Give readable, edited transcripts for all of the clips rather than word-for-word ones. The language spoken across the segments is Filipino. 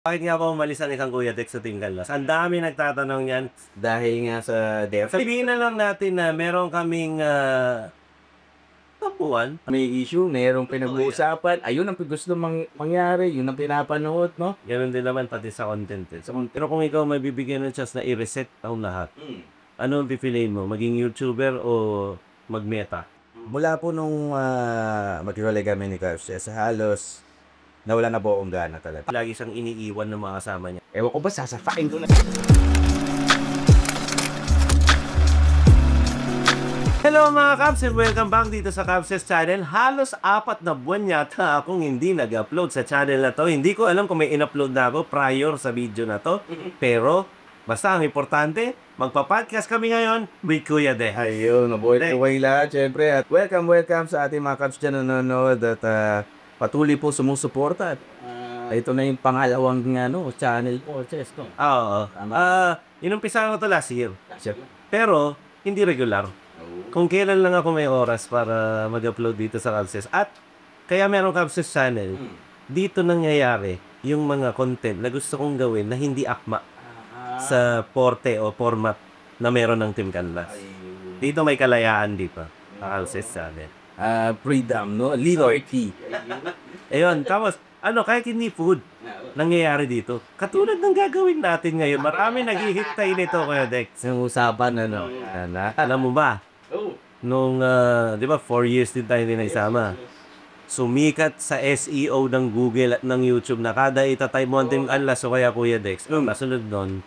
Bakit nga ba umalis ang isang Kuya Dex sa Team Canlas? Ang dami nagtatanong yan dahil nga sa death. Sabihin na lang natin na meron kaming tampuhan. May issue, merong pinag-uusapan, ayun ang gusto mangyari, yun ang pinapanood, no? Ganun din naman pati sa content. Pero kung ikaw may bibigyan ng chance na i-reset ang lahat, ano ang pipiliin mo? Maging YouTuber o mag-meta? Mula po nung maghiwalay kami ni Carlos, halos nawala na po akong gana talaga. Lagi siyang iniiwan ng mga kasama niya. Ewan ko ba, sasafakin ko na. Hello mga Kabs and welcome back dito sa Kabses channel. Halos 4 na buwan yata akong hindi nag-upload sa channel na to. Hindi ko alam kung may in-upload na ako prior sa video na to. Pero basta ang importante, magpa-podcast kami ngayon with Kuya Dex. Ayun, mabuhay tuway lahat, syempre. At welcome sa ating mga Kabs dyan nanonood at patuloy po sumusuporta. Ito na yung pangalawang channel po, Chesko. Oo. Inumpisa ko to last year. Pero hindi regular. Kung kailan lang ako may oras para mag-upload dito sa Kabses. At kaya meron Kabses channel, dito nangyayari yung mga content na gusto kong gawin na hindi akma sa porte o format na meron ng Team Canlas. Dito may kalayaan dito sa Kabses channel. Freedom, no? Liberty. Ayun, tapos kahit hindi food nangyayari dito. Katulad ng gagawin natin ngayon. Marami naghihintay nito, Kuya Dex. Yung usapan, Alam mo ba? Nung, di ba, 4 years din tayo hindi naisama. Sumikat sa SEO ng Google at ng YouTube na kada itatype mo ang Team Canlas o kaya Kuya Dex. Masunod nun,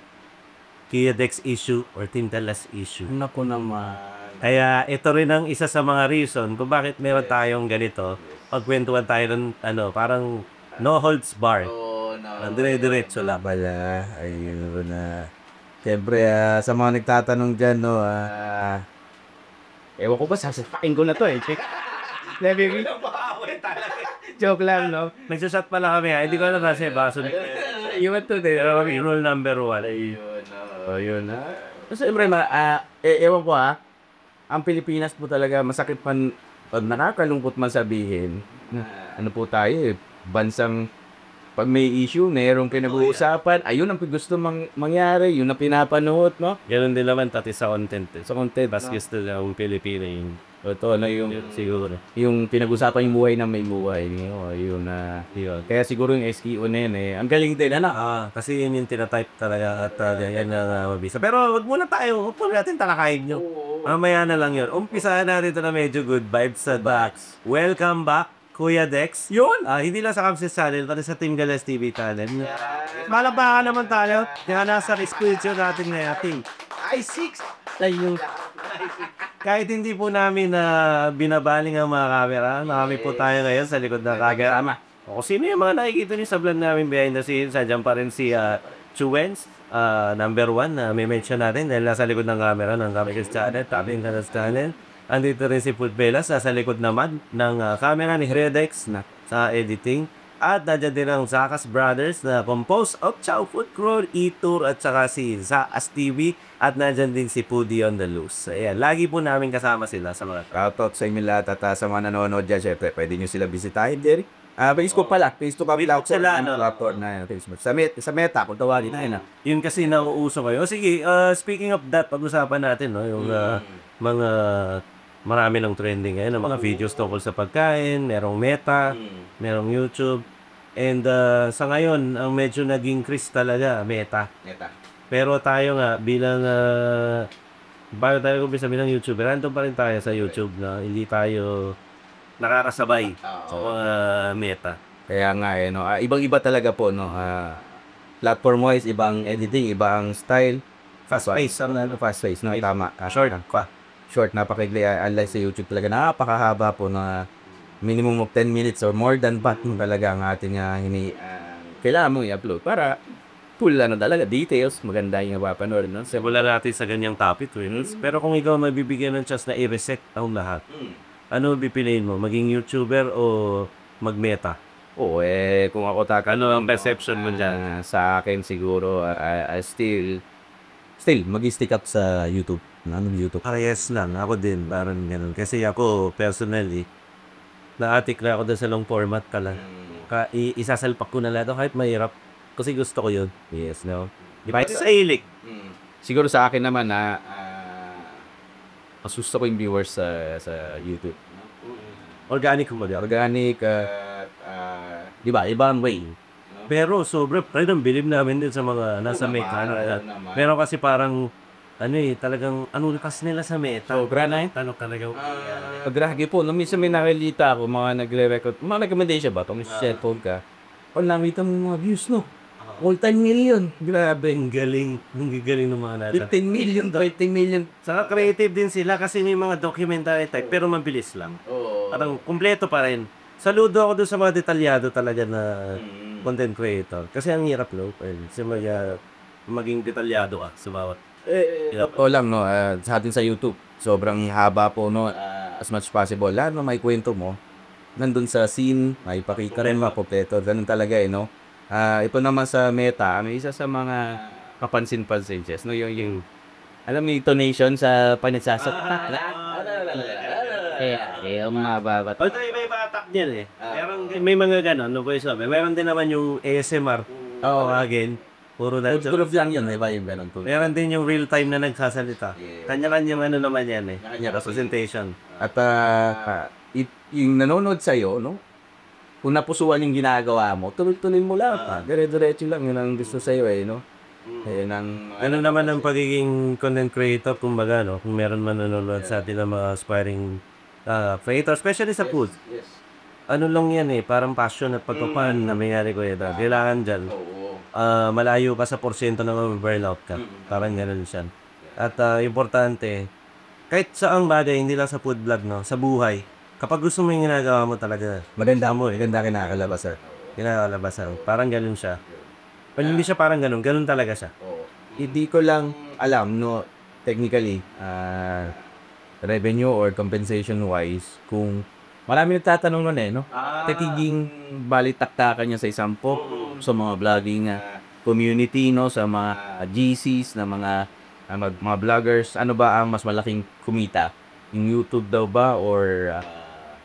Kuya Dex issue or Team Canlas issue. Naku naman. Kaya ito rin ang isa sa mga reason kung bakit meron tayong ganito. Pagkwentuhan tayo ng, parang no holds barred. Dire-diretso lang. Bala, ayun na. Siyempre, sa mga nagtatanong dyan, Ewan ko ba, sasafakin ko na to eh. Joke lang, no? Nagsusat pala kami ha. Hindi ko alam kasi baso. Iwan to din. Rule number 1. Ayun na. So, siyempre, ewan ko ang Pilipinas po talaga masakit man, pag nakakalungkot man sabihin, ano po tayo bansang pag may issue, merong pinag-uusapan, ayun ang gusto mangyari, yun ang pinapanood, no? Ganun din naman pati sa content. Sa content, Mas gusto ng Pilipino yung ito na yung siguro. yung pinag-usapan yung buhay na may buhay. Yun na. Yun. Kaya siguro yung SKO na yun ang galing din, Kasi yun yung tinatype talaga at yan ang mabisa. Pero wag muna tayo natin talakayin nyo. Mamaya na lang yun. Umpisahan natin ito na medyo good vibes sa box. Welcome back, Kuya Dex. Yun! Hindi lang sa Kabses channel, pati sa Team Canlas TV channel. Malabakan naman tayo. Kaya nasa rescue natin na yating. I6! Ayun. Kahit hindi po namin binabaling ang mga camera, marami po tayo ngayon sa likod ng camera. O sino yung mga nakikita niyo sa vlog namin behind the scenes, andyan pa rin si Chuwens, number 1 na may mention natin dahil nasa likod ng camera ng Kabses channel, Team Canlas channel. Andito rin si Putbelas, nasa likod naman ng camera ni Redex na sa editing. At nandiyan din ang Zakas Brothers na composed of Chow Food Crew, E-Tour at saka si Zakas TV. At nandiyan din si Pudi on the Loose. Ayan, lagi po namin kasama sila sa mga Shoutout sa inyo lahat at sa mga nanonood dyan, syempre, pwede nyo sila bisitahin, Jerry. Facebook pala, Facebook kami lang sila, platform na yun. Facebook. Sa Meta, kung tawagin na yun. Yun kasi nauuso kayo. Sige, speaking of that, pag-usapan natin, no, yung mga marami ng trending ngayon, mga videos tungkol sa pagkain, merong Meta, merong YouTube. And sa ngayon, ang medyo naging craze talaga, Meta. Pero tayo nga, bilang bago tayo kumpisa bilang YouTuber, andun pa rin tayo sa YouTube na hindi tayo nakakasabay sa mga Meta. Kaya nga, ibang-iba talaga po, platform-wise, ibang editing, ibang style. Fast-paced. Fast-paced, no? Tama. Short. Napakigli. Unlike sa YouTube talaga, napakahaba po na minimum of 10 minutes or more than that talaga ang ating Kailangan mo i-upload para full talaga details, maganda yung mapapanood, no? Simulan natin sa ganyang topic, Wills. Pero kung ikaw mabibigyan ng chance na i-reset ang lahat, ano pipiliin mo? Maging YouTuber o mag-Meta? Kung ako Ano ang perception mo dyan? Sa akin siguro, still mag-stick up sa YouTube. YouTube? Parehas lang. Ako din. Parang ganun. Kasi ako, personally, na-attic na ako doon sa long format ka lang. Isasalpak ko na lahat. Kahit mahirap. Kasi gusto ko yun. Yes, no? Di ba? Ito sa hilig. Siguro sa akin naman na mas gusto ko yung viewers sa YouTube. Organic kumbaga. Organic, di ba? Ibang way. Pero sobra, parang bilib namin din sa mga nasa meta. Meron kasi parang, talagang kasi nila sa meta. Sobra na yun. Tanong talaga. Grabe po, no, minsan may nakilita ako, mga nagre-record, mga recommendation ba, kung cellphone ka, nakita mo mga views, no? All-time million. Grabe, ang galing. Ang galing ng mga nata. 15 million, 20 million. Saka creative din sila kasi may mga documentary type, pero mabilis lang. Oo. Parang kumpleto pa rin. Saludo ako doon sa mga detalyado talaga na content creator. Kasi ang hirap, no? Kasi maging detalyado ka sa bawat. O lang, no, sa atin sa YouTube, sobrang haba po, no, as much possible. Lahat na may kwento mo, nandun sa scene, may pakita rin makompleto. Ganun talaga, no? Ito naman sa Meta, may isa sa mga kapansin-pansin, Jess, no, yung alam mo, yung intonation sa panagsasakta. Kaya mga babat. Although may batak niyan eh. May mga ganon, no, boy, sabi. Meron din naman yung ASMR. Oo, again. Puro na. Good lang yun, iba yung ganun po. Meron din yung real time na nagsasalita. Kanya-kanya naman yan eh. Kanya-kanya Representation. At yung nanonood sa'yo, no? Kung napusuan yung ginagawa mo, tuloy-tuloy mo lang. Dire-diretso lang, yun ang gusto sa'yo eh, no? Ayun ang... Ano naman ang pagiging content creator, kumbaga, no? Kung meron man nanonood sa atin ng mga aspiring creator, especially sa food. Yes. Ano lang yan eh, parang passion at pagpapan na mayari ko yun. Kailangan dyan. Malayo ka sa porsyento na burnout ka. Parang gano'n siya. At importante, kahit saang bagay, hindi lang sa food vlog, no? Sa buhay. Kapag gusto mo yung ginagawa mo talaga, maganda mo eh. Ganda kinakalabasan. Kinakalabasan. Parang gano'n siya. Pero hindi siya parang gano'n. Gano'n talaga siya. Hindi ko lang alam, no, technically, revenue or compensation wise, kung marami nagtatanong nun eh, no? Takiging balitaktakan niya sa isang sa mga vlogging community, no, sa mga GCs, na mga vloggers, ano ba ang mas malaking kumita? Yung YouTube daw ba or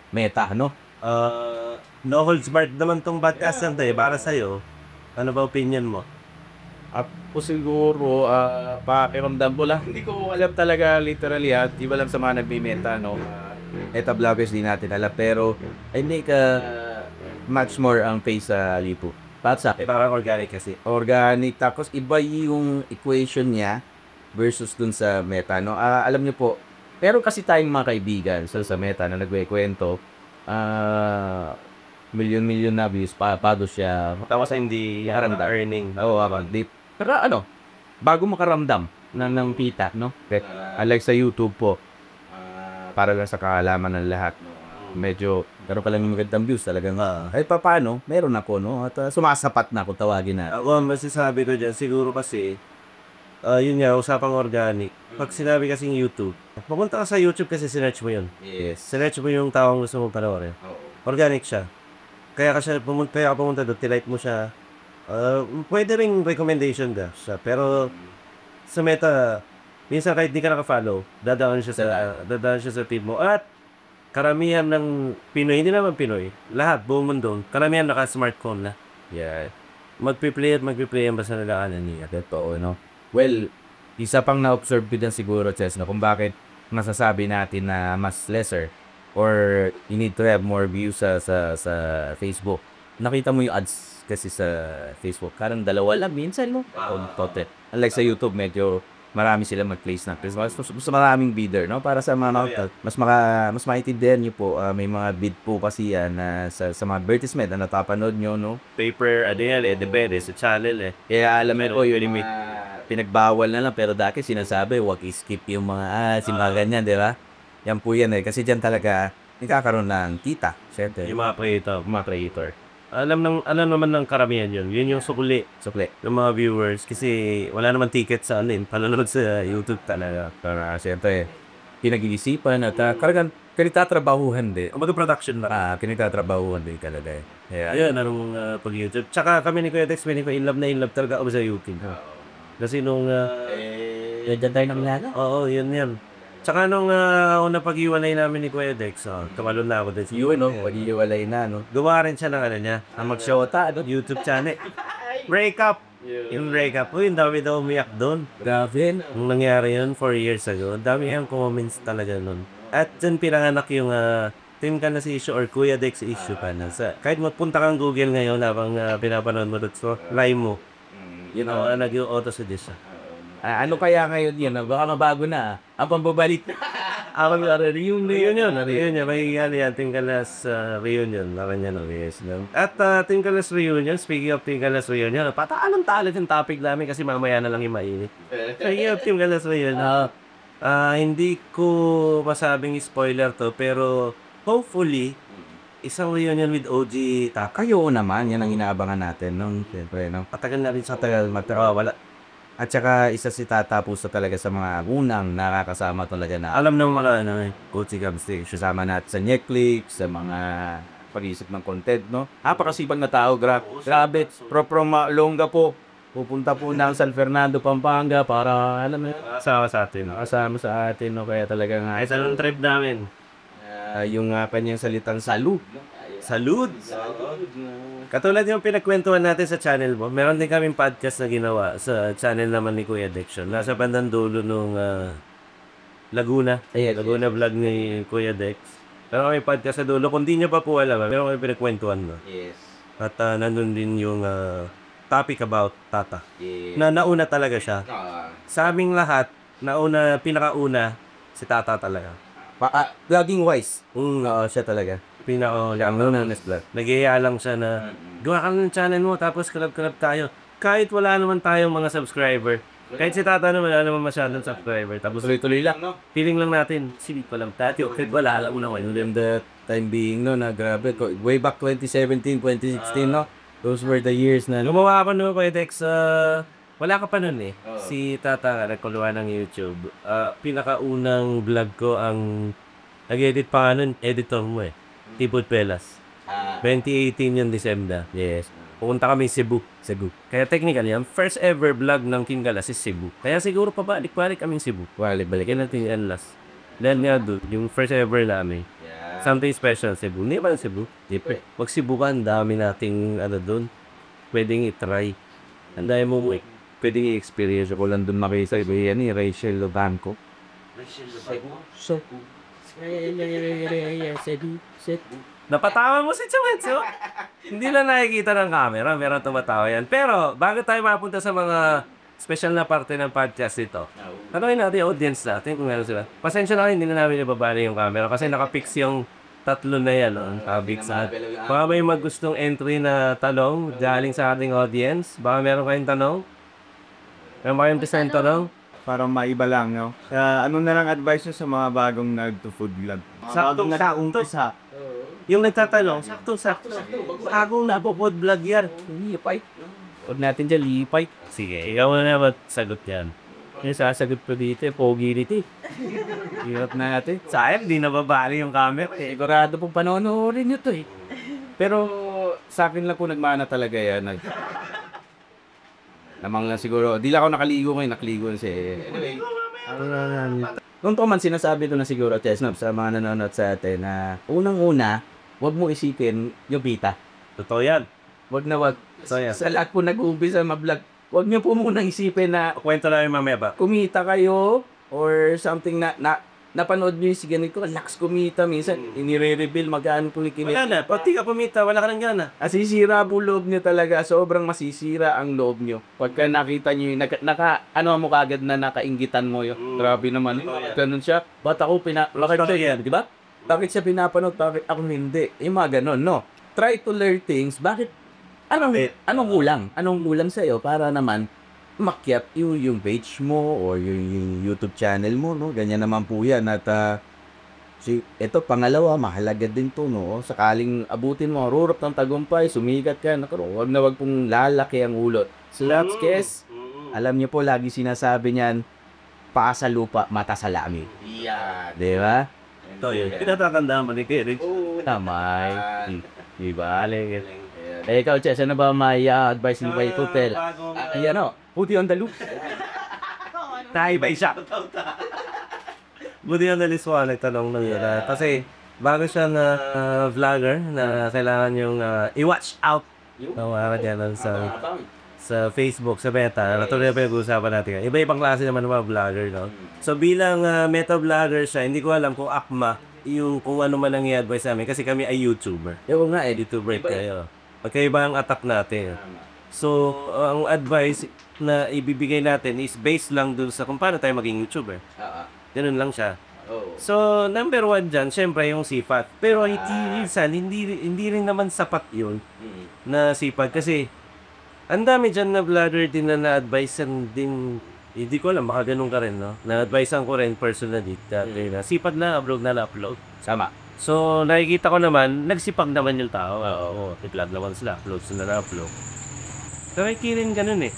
Meta, no? No holds barred naman tong podcast na tayo. Para sa'yo, ano ba opinion mo? Ako siguro, pakiramdam ko lang. Hindi ko alam talaga literally at iba lang sa mga nagmimenta, no? Meta vloggers din natin alam. Pero, I think much more ang face sa Lipo. Para sa akin. Parang organic kasi. Organic. Tapos, iba yung equation niya versus dun sa Meta, no? Alam niyo po, pero kasi tayong mga kaibigan sa Meta na nagwekwento, million na views, paano siya Tapos hindi haramdam earning. Oo, deep. Pero bago makaramdam ng kita, no? Unlike sa YouTube po, para lang sa kaalaman ng lahat. Medyo, pero ka lang yung magandang views talagang, kahit paano, meron ako, no? At sumasapat na kung tawagin na. Ako, masasabi ko dyan, siguro kasi, yun nga, usapang organic. Pag sinabi kasing YouTube, pumunta ka sa YouTube kasi sinerch mo yun. Yes. Sinerch mo yung taong gusto mong panoorin. Organic siya. Kaya ka pumunta doon, tilight mo siya. Pwede ring recommendation ka siya. Pero sa Meta, minsan kahit di ka naka-follow, dadaan siya sa feed mo. At karamihan ng Pinoy, hindi naman Pinoy, lahat, buong mundo, karamihan naka-smartphone na. Yeah. Magpiplay ang basta nalaanan niya. Totoo, no? Well, isa pang na-observe ko dyan siguro, Chess, no? Kung bakit masasabi natin na mas lesser or you need to have more views sa Facebook. Nakita mo yung ads kasi sa Facebook. Karang dalawa lang minsan, no? Unlike sa YouTube, medyo marami sila mag-place na. Mas maraming bidder, no? Para sa mga mas maintindihan nyo po, may mga bid po kasi yan sa mga advertisement na natapanood nyo, no? Paper, depende sa channel eh. Kaya alam mo, yun yung pinagbawal na lang, pero dati sinasabi, wag i-skip yung mga ads, yung mga ganyan, di ba? Yan po yan eh. Kasi dyan talaga, nagkakaroon ng kita. Siyempre. Yung mga creator. Alam naman ng karamihan yun. Yun yung sukli. Yung mga viewers. Kasi wala naman ticket sa panonood sa YouTube talaga. Para siyempre, pinag-iisipan at karagan kinitatrabahuhan din. Mag-production na. Kinitatrabahuhan din talaga eh. Yeah. Ayun, pag-YouTube. Tsaka kami ni Kuya Dex, in love talaga ako sa YouTube. Kasi nung... dyan tayo nakilala? Oo, yun. Tsaka nung una pag-iwalay namin ni Kuya Dex, tumalon na ako din. Yun, no? Pag-iwalay na, no? Gumawa rin siya ng niya. Ang mag-shota, YouTube channel. breakup. Yung breakup. Uy, ang dami daw umiyak doon. Grabe. Nung nangyari yun 4 years ago, ang dami ang comments talaga nun. At dyan pinanganak yung Team Kalas issue or Kuya Dex issue pa na. Kahit magpunta kang Google ngayon habang pinapanood mo doon so, live mo, nag-auto-suggest siya. Ano kaya ngayon yun? Baka mabago na. Ang pambabalik. Ako reunion. May yan, Team Kalas reunion. Naran yan, yes. At Team Kalas reunion, speaking of Team Kalas reunion, pataalang talit yung topic namin kasi mamaya na lang yung mainit. Speaking of Team Kalas reunion, hindi ko masabing spoiler to, pero hopefully, isang reunion with OG Taka. Kayo naman, yan ang inaabangan natin. No? Siyempre, no? Patagal na rin sa Wala. At saka isa si Tata Puso talaga sa mga unang nakakasama talaga na alam ng mga OG Gabstik. Kasama natin sa Netflix, sa mga pag-isip ng content, no? Napakasipag na tao, grabe. From Longga po, pupunta po ng San Fernando, Pampanga para, alam mo yun, kasama sa atin. kasama sa atin, no? Kaya talaga nga, Ay, sa nung trip namin. yung kanyang salitang salud. Salud! Katulad yung pinagkwentuhan natin sa channel mo, meron din kaming podcast na ginawa sa channel naman ni Kuya Dex. Nasa bandang dulo nung Laguna. Laguna vlog ni Kuya Dex. Meron kami podcast sa dulo. Kung di niya pa po alam, meron kami pinagkwentuhan mo. Yes. At nandun din yung topic about Tata. Yes. Na nauna talaga siya. Sa aming lahat, pinakauna, si Tata talaga. Vlogging wise, siya talaga. Nag-iaya lang siya na gawa ka ng channel mo tapos kalab-kalab tayo. Kahit wala naman tayong mga subscriber. Kahit si Tata naman, wala naman masyadong subscriber. Tapos Tuloy-tuloy lang, no? feeling lang natin, silip pa lang tati. Okay, wala, alam mo na kayo. And the time being, no, na grabe. Way back 2017, 2016, no? Those were the years na, Gumawa ako no, Kuya Dex, wala ka pa nun eh. Si Tata, nagkuluan ng YouTube. Pinakaunang vlog ko ang nag-edit pa nga nun, editor mo eh. Tipod Pelas. 2018 yung December. Yes. Pupunta kami Cebu. Kaya technically, ang first ever vlog ng Team Kalas is Cebu. Kaya siguro pabalik-balik kaming Cebu. Balik natin yung last. Dahil nga doon, yung first ever namin. Something special Cebu. Hindi ba Cebu? Dipre. Wag Cebu ka, ang dami nating doon. Pwedeng i-try. Ang dami mo pwedeng i-experience. ko lang doon makisa, iba yan eh, Rachel Lobanco. Napatawa mo si Chumetsu. Hindi lang nakikita ng camera, meron tumatawa yan. Pero, bago tayo mapunta sa mga special na parte ng podcast ito, tanongin natin yung audience natin kung meron sila. Pasensya na kayo, hindi na namin ibabali yung camera kasi nakapix yung tatlo na yan. Nakapix na. Baka may magustong entry na tanong galing sa ating audience. Baka meron kayong tanong? Meron ba kayong present tanong? Para maiba lang, no? Ano na lang advice nyo sa mga bagong nag-to-food vlog? Saktong umpisa. Yung nagtatanong, sakto. Bagong napopod vlog yan. Lipay. Huwag natin dyan, lipay. Sige, ikaw na naman sagot yan. Yung sasagot ko dito, pogi dito. Hirap na natin. Sayang, di nababali yung camera eh. Sigurado pong panonoorin nyo to eh. Pero sa akin lang po nagmana talaga yan. Namang lang siguro, di lang ako nakaligo ngayon, nakaligo na siya. Anyway, nung to man sinasabi ko na siguro, Chesnop, sa mga nanonood sa atin na unang-una, huwag mo isipin yung kita. Totoo yan. Wag na wag. So, yan. Sa lahat po nag-uumpisa ma-vlog, huwag niyo po munang isipin na Kwento namin mamaya ba? kumita kayo or something na napanood niyo yung si ganito, lakas kumita. Minsan, inire-reveal magkano po Wala kinita. na. Pag di ka pumita, wala ka nang gana. Masisira po loob niyo talaga. Sobrang masisira ang loob niyo. Pagka nakita niyo yung ano mo kagad na nakainggitan mo yun. Grabe naman. Ganun siya. Ba't ako bakit siya yan? Di ba? Bakit siya pinapanood? Bakit ako hindi? Yung mga ganun, no? Try to learn things. Bakit? Anong kulang? Anong kulang sa'yo para naman makyat yung page mo or yung YouTube channel mo, no? Ganyan naman po yan. At ito, pangalawa, mahalaga din to, no? Sakaling abutin mo, rurap ng tagumpay, sumigat ka, huwag na wag pong lalaki ang ulot. Slaps, Kes, alam niyo po, lagi sinasabi niyan, paa sa lupa, mata sa langit. Yan. Di ba? Ito yun. Pinatatandaan mo ni Kirik. Tamay. Di ba? Ikaw, Chess, ano ba may advice mo kay Tutel? Ayan o, puti on the loop. Tayo ba isa? Buti yung naliswa, nagtanong ng yun. Kasi bago siya na vlogger na kailangan yung i-watch out. Nawara dyan sa sa Facebook, sa Meta, natuloy na pinag-uusapan natin. Iba-ibang klase naman ng mga vlogger, no? So bilang Meta vlogger siya, hindi ko alam kung akma yung kung ano man ang i-advise namin kasi kami ay YouTuber. Yung nga, YouTuber kayo. Magkaiba ang attack natin. So, ang advice na ibibigay natin is based lang dun sa kung paano tayo maging YouTuber. Ganun lang siya. So, number one dyan, syempre yung sipag. Pero minsan, hindi rin naman sapat yun na sipag. Kasi, ang dami dyan na vlogger din na na-advisean din. Hindi ko alam, baka ganun ka rin, no? Na-advisean ko rin personally. Dati na sipag na, upload na upload. Sama. So, nakikita ko naman, nagsipag naman yung tao. Oo, i-vlog naman sila, upload sila na upload. Pero rin ganun eh.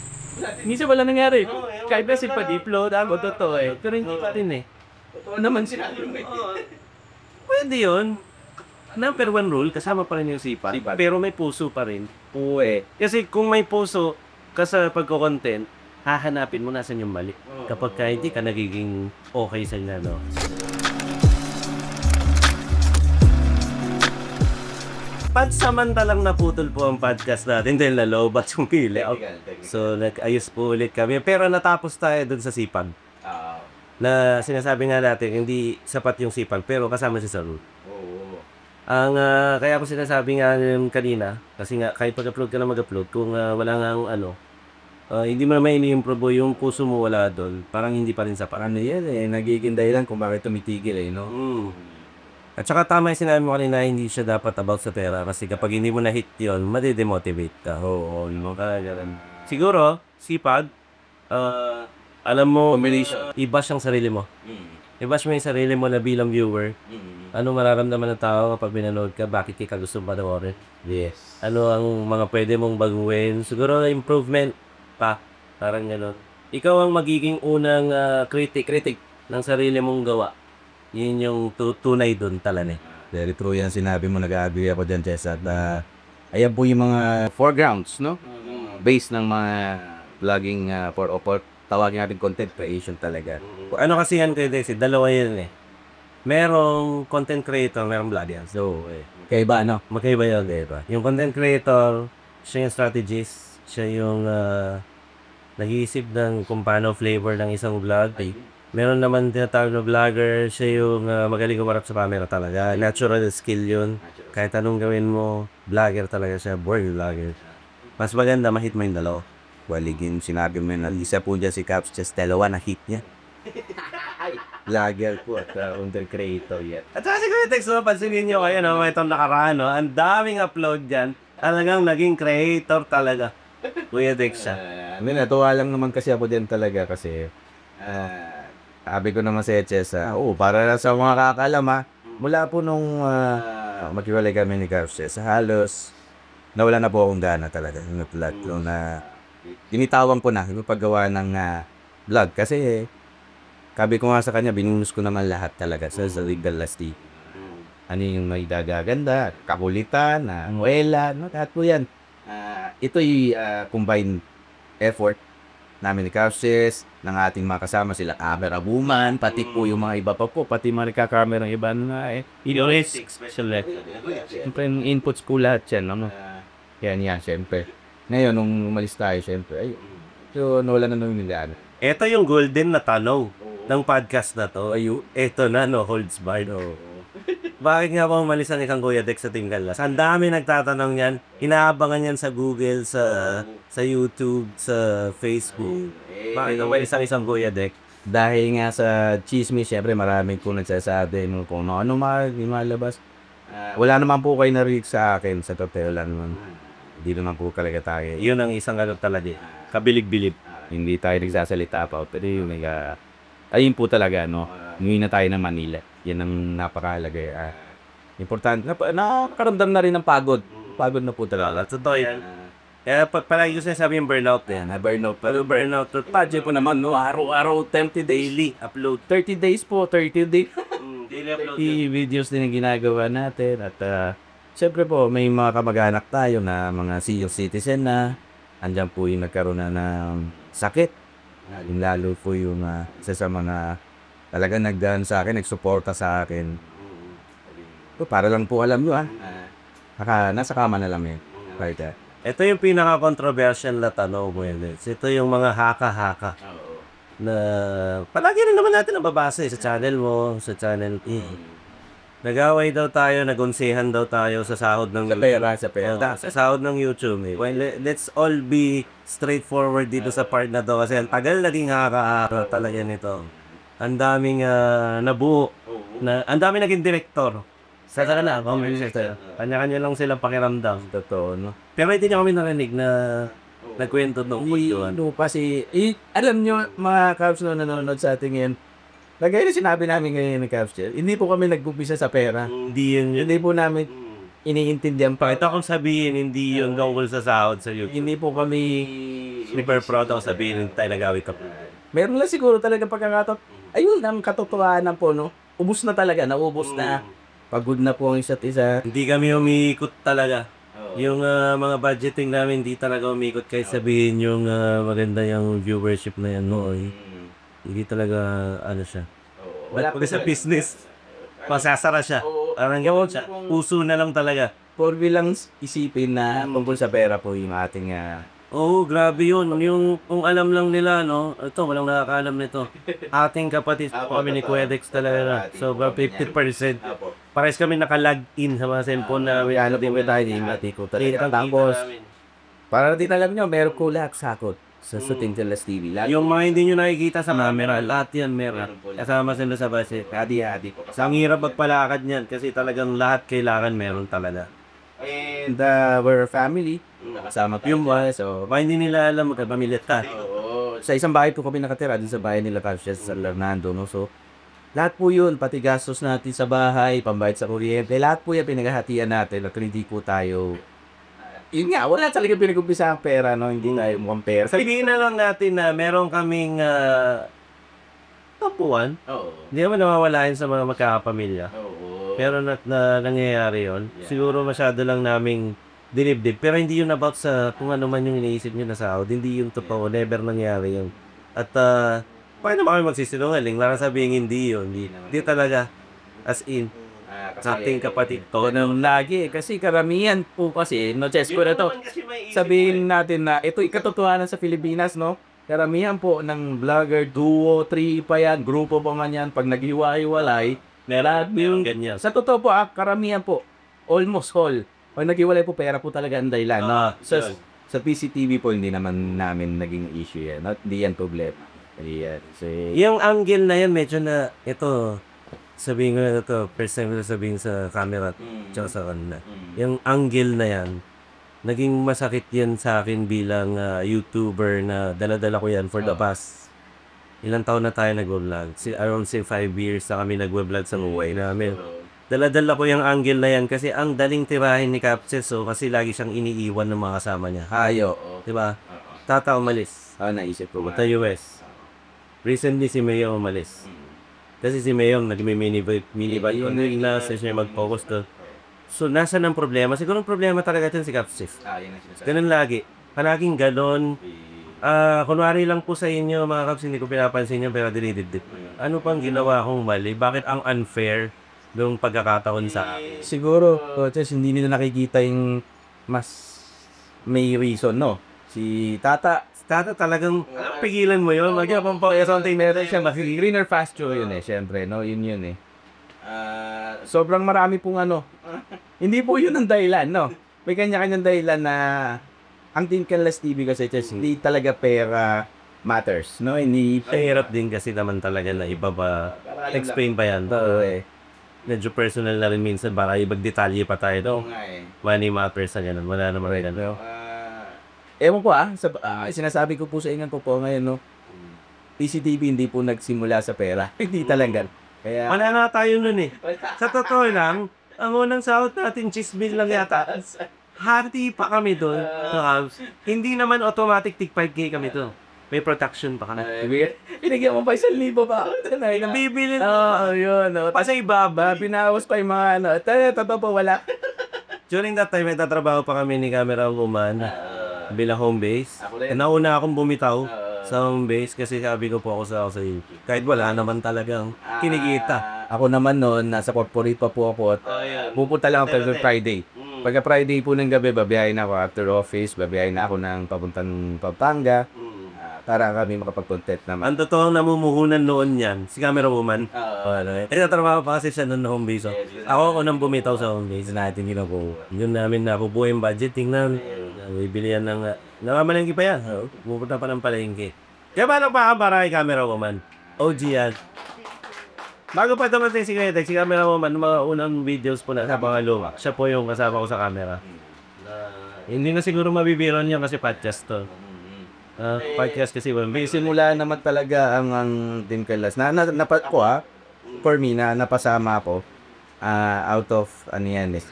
Minsan wala nangyari. Kahit na si Padiplo, ako totoo eh. Pero hindi pa rin eh. Totoo naman sinabi mo eh. Pwede yun. Number one rule, kasama pa rin yung sipag. Pero may puso pa rin. Oo eh. Kasi kung may puso ka sa pagko-content, hahanapin mo nasan yung mali. Kapag ka hindi ka nagiging okay sa inyo, no? Pansamantalang naputol po ang podcast natin dahil nalobat yung pili. So, nag-ayos po ulit kami. Pero natapos tayo dun sa sipag. Na sinasabi nga natin, hindi sapat yung sipag, pero kasama siya sa rule. Ang kaya ko sinasabi nga yun kanina, kasi nga kahit pag-upload ka na mag-upload, kung wala nga hindi mo naman ini-improve yung puso mo wala doon, parang hindi pa rin sapat. Ano yan eh, nagiging dahilan kung bakit tumitigil eh, no? At saka tama yung sinabi mo kanina, hindi siya dapat about sa pera kasi kapag hindi mo na-hit yun, madidemotivate ka. Oo, mo ka ganun. Siguro, sipag, alam mo, i-bash ang sarili mo. I-bash mo yung sarili mo na bilang viewer. Ano mararamdaman ng tao kapag binanood ka? Bakit ka gusto panoorin? Yes. Ano ang mga pwede mong baguhin? Siguro improvement pa. Parang gano'n. Ikaw ang magiging unang critic ng sarili mong gawa. Yun yung tunay dun talaga. Very true yan sinabi mo, nag-agree ako dyan, Chess. At ayan po yung mga foregrounds, no? Base ng mga vlogging for tawagin natin content creation talaga. Ano kasi yan kayo, Dexy? Dalawa yan eh. Merong content creator, merong vloggers. So, kaya ba, ano? Magkaiba yun, diba? Yung content creator, siya yung strategist, siya yung nag-iisip ng kung paano flavor ng isang vlog. Meron naman tinatawag na vlogger, siya yung magaling kumarap sa camera talaga. Natural skill yun. Kahit anong gawin mo, vlogger talaga siya, born vlogger. Mas maganda, mahit mo yung dalawa. Waligin, sinabi mo yun. Isa po dyan si Caps, just dalawa na hit niya. Vlogger po at content creator yan. At saka siguro yung text mo, pansinin nyo kayo, no? Itong nakaraan, no? Ang daming upload dyan. Talagang naging creator talaga. Kuya Dex siya. Natuwa lang naman kasi ako din talaga kasi sabi ko naman sa HS, para sa mga kakalam mula po nung maghiwalay kami ni Caps, halos nawala na po akong gana talaga ng vlog. Na tinitawan ko na yung paggawa ng vlog kasi sabi ko nga sa kanya, binunus ko naman lahat talaga sa legal lastig. Ano yung may gaganda, kakulitan, muela, no? Lahat po yan. Ito'y combined effort namin ni Capses, ng ating mga kasama sila, camera woman, pati po yung mga iba pa po, pati mga nagka-camera ng iba na Idiotic special lecture. Siyempre, yung inputs ko lahat yan, no? Yan, siyempre. Ngayon, nung umalis tayo, siyempre, ayun. So, nawala na nung nilaan. Ito yung golden na tanong ng podcast na to. Ito na, no, holds barred. Bakit nga ba umalis ang isang Kuya Dex sa Team Galas? Ang dami nagtatanong yan. Inaabangan yan sa Google, sa YouTube, sa Facebook. Bakit umalis ang isang Kuya Dex? Dahil nga sa chismis, syempre maraming po nagsasabi kung ano malabas. Wala naman po kayo narinig sa akin, sa totoo lang naman. Hindi naman po talaga tayo. Yun ang isang talaga. Kabilib-bilib. Hindi tayo nagsasalita pa. Pero yung ayun po talaga, no? Ngayon na tayo ng Manila. Yan ang napakahalaga. Importante. Nakakaramdam na rin ng pagod. Pagod na po talaga. Totoo yan. Kaya palagi ko sinasabi yung burnout yan. Burnout. Pero burnout. Project po naman, no? Araw-araw, 30 daily upload. 30 days po, 30 days. Daily upload. Videos din ang ginagawa natin. At siyempre po, may mga kamag-anak tayo na mga senior citizen na andyan po yung nagkaroon na ng sakit. Lalo po yung isa sa mga talagang nagdaan sa akin, nagsuporta sa akin. So, para lang po alam nyo nasa kama na lang yun. Right, Ito yung pinaka-controversial na tanong, Welles. Ito yung mga haka-haka na palagi rin naman natin nababasa sa channel mo, sa channel E. Nag-away daw tayo, nagunsihan daw tayo sa sahod ng Sa pera. Sa sahod ng YouTube eh. Well, let's all be straightforward dito sa part na to kasi ang tagal naging haka-haka talaga nito. Ang daming nabuo, ang daming naging direktor. Sa na, kanya-kanya lang silang pakiramdam. Totoo, no? Pero hindi niya kami narinig na nagkwento nung yun. Kasi, alam nyo, mga Cavs na nanonood sa atin ngayon, lagay na sinabi namin ngayon ni Cavs, hindi po kami nag-umpisa sa pera. Hindi yun yun. Hindi po namin iniintindihan pa. Pakita kong sabihin, hindi yun tungkol sa sahod sa YouTube. Hindi po kami... Super proud ako sabihin tayo nag-away ka. Meron lang siguro talaga pagkakataon. Ayun, ang katotohanan po, no? Ubus na talaga, naubos na. Pagod na po ang isa't isa. Hindi kami umiikot talaga. Yung mga budgeting namin, hindi talaga umiikot kahit sabihin yung maganda yung viewership na yan. No, hindi talaga ano siya. Wala Pag sa business, masasara siya. Parang gawin siya. Puso na lang talaga. For bilang isipin na tungkol sa pera po yung ating... Oo, grabe yun. Yung kung alam lang nila, no? Ito, walang nakakaalam nito. Ating kapatid po kami ni Quedex talaga. So, 50%. Pares kami naka-log-in sa mga cellphone na Ano din ba tayo, hindi ko talaga. Tapos, para din alam nyo, meron kulak sakot sa Suting Telas TV. Yung mga hindi nyo nakikita sa camera, lahat yan meron. Kasama sila sa base. Hadi-hadi. So, ang hirap magpalakad niyan kasi talagang lahat kailangan meron talaga. And we're a family. Nakasama tayo. Yung ba, so, baka hindi nila alam magkapamilya ta. Sa isang bahay po kami nakatira, dun sa bahay nila Cavs sa Fernando, no? So, lahat po yun, pati gastos natin sa bahay, pambayad sa kuryente, lahat po yan pinaghahatian natin at hindi po tayo... Yun nga, wala talaga pinag-umpisa ang pera, no? Hindi tayo mukhang pera. Sabihin na lang natin na meron kaming kapuan. Hindi naman nawawalain sa mga magkakapamilya. Pero nangyayari yun. Siguro masyado lang naming dinibdib. Pero hindi yun about sa kung ano man yung iniisip nyo na sahod. Hindi yun totoo. Never nangyari yun. At paano naman kami magsisinungaling? Lang sabihin hindi yun. Hindi talaga. As in. Sa ating kapatid. Ito nang lagi. Kasi karamihan po kasi, no, Chess, ko na to. Sabihin natin na ito ikatotohanan sa Pilipinas, no? Karamihan po ng vlogger, duo, three pa yan, grupo po nga yan, pag naghiwa-hiwalay, Meron ganyan. sa totoo po, karamihan po, almost all, pag naghiwalay po, pera po talaga ang dahilan. No? Sa PCTV po, hindi naman namin naging issue yan. Hindi yan problema. Hindi yan. Yung angle na yan, medyo na, ito, sabihin ko na ito, first time ko sabihin sa camera, tsaka sa kanila. Yung angle na yan, naging masakit yan sa akin bilang YouTuber na dala-dala ko yan for the past ilang taon na tayo nag-vlog. Around 5 years na kami nag-vlog sa buhay namin. Dala-dala ko yung angle na yan kasi ang daling tirahin ni Capses, so kasi lagi siyang iniiwan ng mga kasama niya. Hayo. Diba? Tata umalis. Naisip ko ba? Punta US. Recently si Mayo umalis. Kasi si Mayo nag-mini-bike yun na siya mag-focus doon. So, nasa ng problema? Siguro ang problema talaga ito si Capsis. Yan ang sinasabi. Ganun lagi. Palaging ganon. Kunwari lang po sa inyo, mga Caps, hindi ko pinapansin nyo, pero dinididip. Ano pang ginawa kong mali? Bakit ang unfair ng pagkakataon sa akin? Siguro, Chess, hindi nila nakikita yung mas may reason, no? Si Tata Talagang pigilan mo yun. Magyapang pa. something meron siya, mas greener pasture yun eh, syempre, no? Yun eh. Sobrang marami pong hindi po yun ang dahilan, no? May kanya-kanyang dahilan na ang Team Canlas TV kasi, Chess, hindi talaga pera matters, no? Hindi Mahirap din kasi naman talaga na iba ba. Explain pa yan. Medyo personal na rin minsan. Baka ibang detalye pa tayo. No? Money matters na ganun. Wala naman rin. No? Ewan ko sinasabi ko po sa ingan ko po ngayon, no? PCTV hindi po nagsimula sa pera. Hindi talaga. Kaya... Wala nga tayo nun eh. Sa totoo lang, ang unang sahod natin, chismil lang yata. Hati pa kami doon. Hindi naman automatic tig 5K kami doon. May protection pa kami. Pinagyan mo pa 1,000 ba? Nabibili. Yun. Sa ibaba. Pinawas pa yung mga totoo po, wala. During that time, may tatrabaho pa kami ni Camera Woman bilang home base. Nauna akong bumitaw sa home base kasi sabi ko po ako sa YouTube. Kahit wala naman talagang kinikita. Ako naman noon, nasa corporate pa po ako at pupunta lang ako every Friday. Pagka Friday po ng gabi, babiyahin ako after office, babiyahin na ako ng papuntang Pampanga para kami makapag-content naman. Ang totoong namumuhunan noon yan, si camera woman. Nagtatrabaho pa kasi siya noon na home base. So, ako nang bumitaw sa home base natin ginabuo. Yun namin nabubuo yung budget. Tingnan, bibili yan ng... namamalengke pa yan. Pupunta pa ng palengke. Kaya paano pa para kay camera woman? OG yan. Bago pa dumating si Kuya Dex, si camera woman, mga unang videos po na sa mga luma. Siya po yung kasama ko sa camera. Hindi na siguro mabibiron niya kasi podcast to. Podcast kasi May simula naman talaga ang Team Kalas. For me, napasama ako out of, ano yan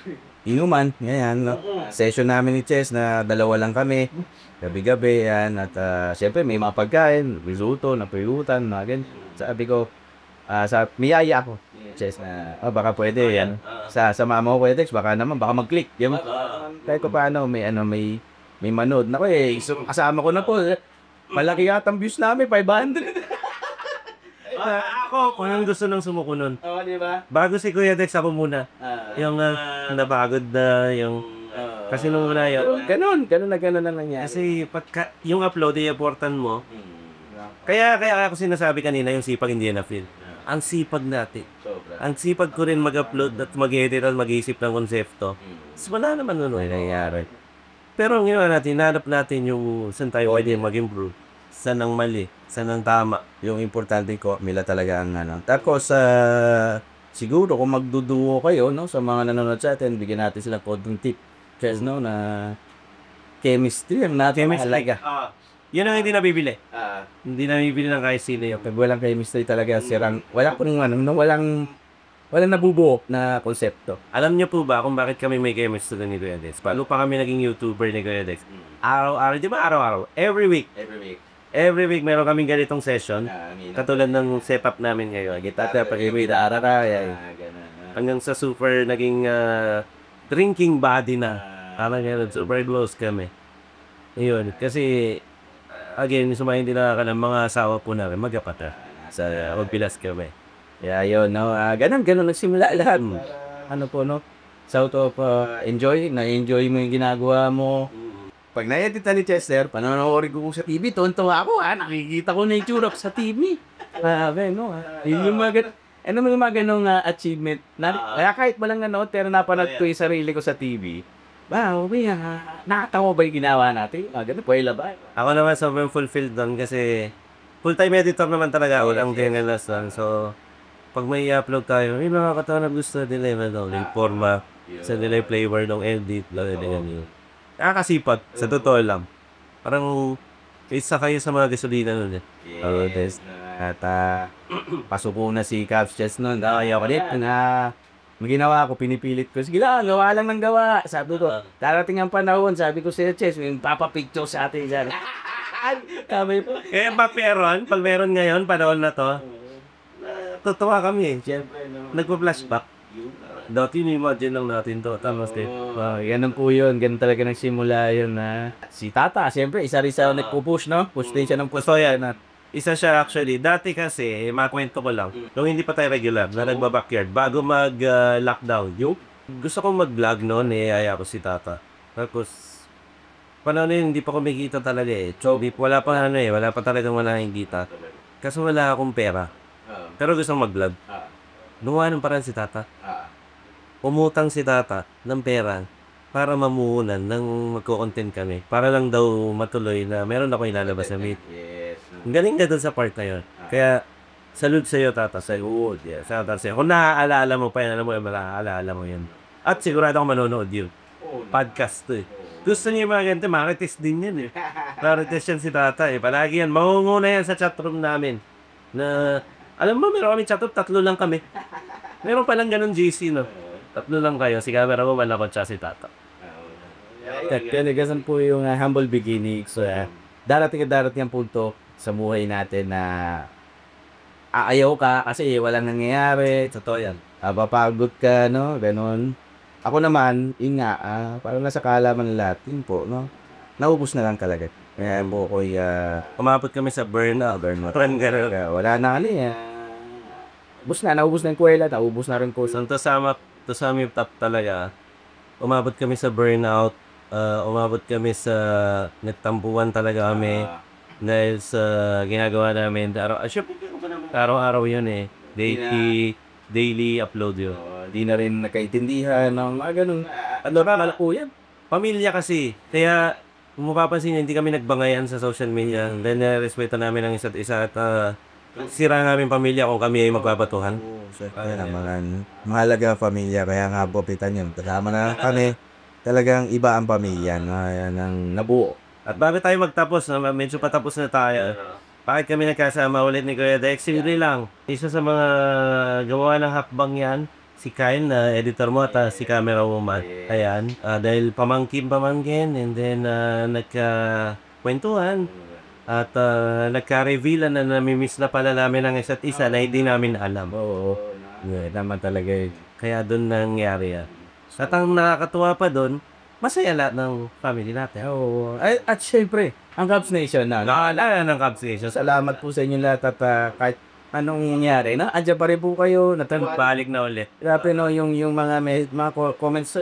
inuman, ganyan, no? Session namin ni Chess na dalawa lang kami. Gabi-gabi, yan. At syempre, may mga pagkain, risotto, napuyutan, mga ganyan. Sabi ko, miyaya ako. Chess na, baka pwede, yan. Sa mama ko, Dex, baka mag-click. Yan. Kahit ko paano, may manood. Naku kasama ko na po. Malaki yata ang views namin, 500. ako, kung anong gusto nang sumuko nun. Oo, di ba? Bago si Kuya Dex, ako muna. Yung napagod na, yung... Kasi nung una yun. Ganun na lang yan. Kasi pagka, yung upload, i-importan mo. Kaya ako sinasabi kanina, yung sipag hindi na feel. Ang sipag natin. Ang sipag ko rin mag-upload at mag-edit at mag-isip ng konsepto. Wala naman nun. Nangyayari. Pero ngayon natin, hanap natin yung saan tayo pwede mag-improve. Saan ang mali, saan ang tama. Yung importante ko, mila talaga ang ano. Tapos, siguro kung magduduo kayo, no, sa mga nanonood sa atin, bigyan natin sila konting tip. Kasi, no, na chemistry ang natin mahalaga. Yun ang hindi nabibili. Hindi nabibili ng kahit sino yun. Pag walang chemistry talaga, walang nabubuo na konsepto. Alam niyo po ba kung bakit kami may chemistry ni Kuya Dex? Paano pa kami naging YouTuber ni Kuya Dex? Araw-araw, di ba araw-araw? Every week meron kaming ganitong session. Katulad ng setup namin ngayon. Kita pag-ibig na araw Hanggang sa super naging drinking body na. Parang ganun, super close kami. Ayun, kasi again, sumaya hindi nakakalam mga asawa po namin, magkapata. Sa magpilas kami. Yeah, yun, no. Ganun nagsimula lahat. Ano po, no? South of enjoy, na-enjoy mo yung ginagawa mo. Pag na-edit na ni Chester, panonood ko sa TV, tontuwa ako, nakikita ko na yung tsura sa TV. Grabe, no? Yung mga ganong achievement. Kaya kahit walang nanood, pero napanood ko yung sarili ko sa TV. Wow, nakatawa ba yung ginawa natin? Ganun, pwela ba? Ako naman sobrang fulfilled doon kasi full-time editor naman talaga ako ang tingalas doon. So, pag may i-upload tayo, may mga katawa na gusto nila yung forma, sa nila yung flavor ng edit, ganyan. Nakakasipag, sa totoo lang. Parang, isa kayo sa mga gasolina nun eh. At pasuko na si Caps Chess nun. Ayaw ko dit na ginawa ko, pinipilit ko. Sige lang, gawa lang ng gawa. Sabi ko, darating ang panahon, sabi ko si Chess, yung papapicture sa atin dyan. Kami po. Kaya pag meron ngayon, panahon na to, totoo kami eh. Siyempre, no. Nagpa-flashback. Dati ni-imagine lang natin to. Tapos Ganun po yun. Ganun talaga nagsimula yun na si Tata, siyempre, isa rin sa nagpo-push, no? Push din siya ng push. So yan, isa siya actually. Dati kasi, makwento ko lang, nung hindi pa tayo regular, na nagba-backyard, bago mag-lockdown, yung gusto kong mag-vlog noon, aya ko si Tata. Tapos, panahon yun, hindi pa kumikita talaga eh. So, wala pa talagang kita. Kasi wala akong pera. Pero gusto kong mag-vlog. Gumawa ng parang si Tata. Umutang si Tata ng pera para mamuhunan ng magko-content kami. Para lang daw matuloy na meron ako ilalabas na meet. Ang galing na doon sa part na yun. Kaya, salute sa'yo, Tata. Sa'yo, sa'yo. Kung naaalala mo pa yan, alam mo yan, maaalala mo yan. At sigurado akong manonood yun. Podcast to eh. Gusto niya yung mga ganito, marites din yan eh. Marites yan si Tata eh. Palagi yan, mangunguna yan sa chatroom namin. Na, alam mo, meron kami chatroom, 3 lang kami. Meron palang ganun GC, no? 3 lang kayo, si camera ko, wala ko siya si Tata. Ganun po yung humble beginning. So, darating ang punto sa buhay natin na aayaw ka kasi walang nangyayari. Totoo yan. Papagod ka, no? Ganon. Ako naman, yun nga, parang nasa kaalaman lahat, yun po, no? Naubos na lang talaga. Kaya po ko'y, Umabot kami sa burnout. kaya wala na naubos na yung kuwela, naubos na rin po. So, to sum up yung top talaga, umabot kami sa burnout, umabot kami sa nagtampuan talaga kami dahil sa ginagawa namin. Araw-araw yun eh. Daily upload yun. Di na rin nagkaintindihan ng mga ganun. Ano ba, malako yan. Pamilya kasi. Kaya, kung mapapansin niyo, hindi kami nagbangayan sa social media. Dahil respeto namin ang isa't isa at sira namin pamilya kung kami ay magbabatuhan. Kaya naman, mahalaga ang pamilya, kaya nga popitan yun. Kasama na kami, talagang iba ang pamilya na yan ang nabuo. At bago tayo magtapos, medyo patapos na tayo. Bakit kami nagkasama ulit ni Kuya Dex? Simple lang. Isa sa mga gawa ng hakbang yan, si Kyle na editor mo at si camera woman. Ayan. Dahil pamangkin, and then nagkakwentuhan. At nagka-reveal na namimiss na pala namin ang isa't isa na hindi namin alam. Oo. Yeah, naman talaga yun. Kaya doon nangyari yan. At ang nakakatuwa pa doon, masaya lahat ng family natin. Oo. At syempre, ang Cubs Nation na. Nakaalala ng Cubs Nation. Salamat po sa inyo lahat at kahit anong nangyari, na andyan pa rin po kayo. Balik na ulit. Grabe no, yung mga comments,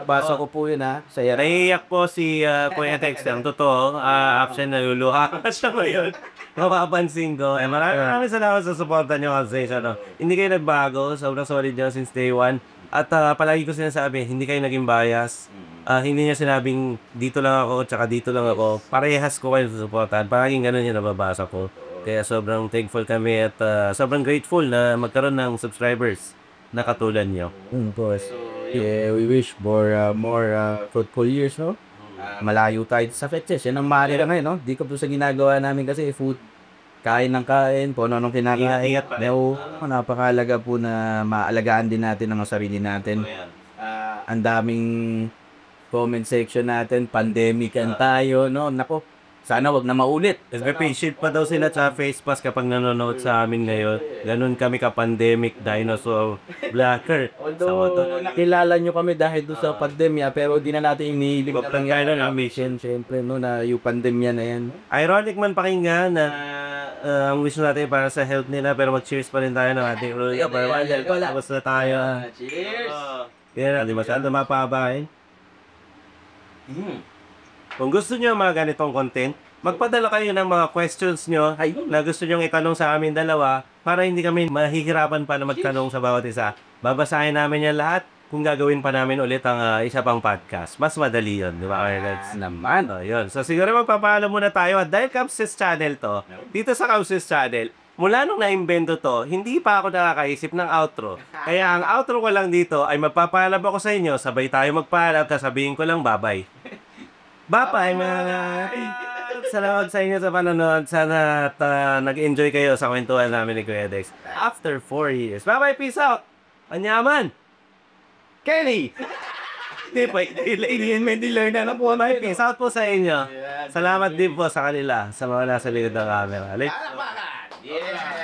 basa ko po yun ha. Saya rin. Naiiyak po si Kuya Tex. Ang totoo, absent naluluha. Siya ngayon. Mapapansin ko. Maraming salamat sa suporta nyo kasi hindi kayo nagbago. Sobrang solid nyo since day one. At palagi ko sinasabi, hindi kayo naging bias. Hindi niya sinabing dito lang ako, tsaka dito lang ako. Parehas ko kayo susuportahan. Parang ganun yung nababasa ko. Kaya sobrang thankful kami at sobrang grateful na magkaroon ng subscribers na katulad nyo. Boss. Yeah, we wish for more fruitful years, no? Malayo tayo sa fetches. Yan ang mahalaga ngayon, no? Di ko po sa ginagawa namin kasi food. Kain ng kain, po ano kinakain. Ingat pa rin. Napakahalaga po na maalagaan din natin ang sarili natin. Ang daming comment section natin, pandemican tayo, no? Nako, sana wag na maulit. May patient pa daw sila sa face mask kapag nanonood sa amin ngayon. Ganun kami ka-pandemic dinosaur blacker. Although, kilala nyo kami dahil doon sa pandemya, pero di na natin inihilig na Pagkailan lang mission, syempre, no, na yung pandemya na yan. Ironic man pakinggan na ang wish natin para sa health nila pero mag-cheers pa rin tayo ng ating rule. Tapos na tayo. Cheers! Yan, di masyado mapabahin. Kung gusto nyo mga ganitong content, magpadala kayo ng mga questions nyo na gusto nyo itanong sa amin dalawa para hindi kami mahihirapan pa na magtanong sa bawat isa. Babasahin namin yan lahat kung gagawin pa namin ulit ang isa pang podcast. Mas madali yun, di ba? Naman. Yun. So siguro magpapaalam muna tayo at dahil Cubses Channel to, dito sa Cubses Channel, mula nung naimbento to, hindi pa ako nakakaisip ng outro. Kaya ang outro ko lang dito ay magpapaalam ako sa inyo, sabay tayo magpaalam, sasabihin ko lang bye-bye. Bye-bye mga... Salamat sa inyo sa panonood. Sana nag-enjoy kayo sa kwentuhan namin ni Kuya Dex. After 4 years. Bye-bye, peace out! Anyaman! Kenny! Hindi po, may delay na po. Peace out po sa inyo. Salamat din po sa kanila, sa mga nasa likod ng camera. Yeah!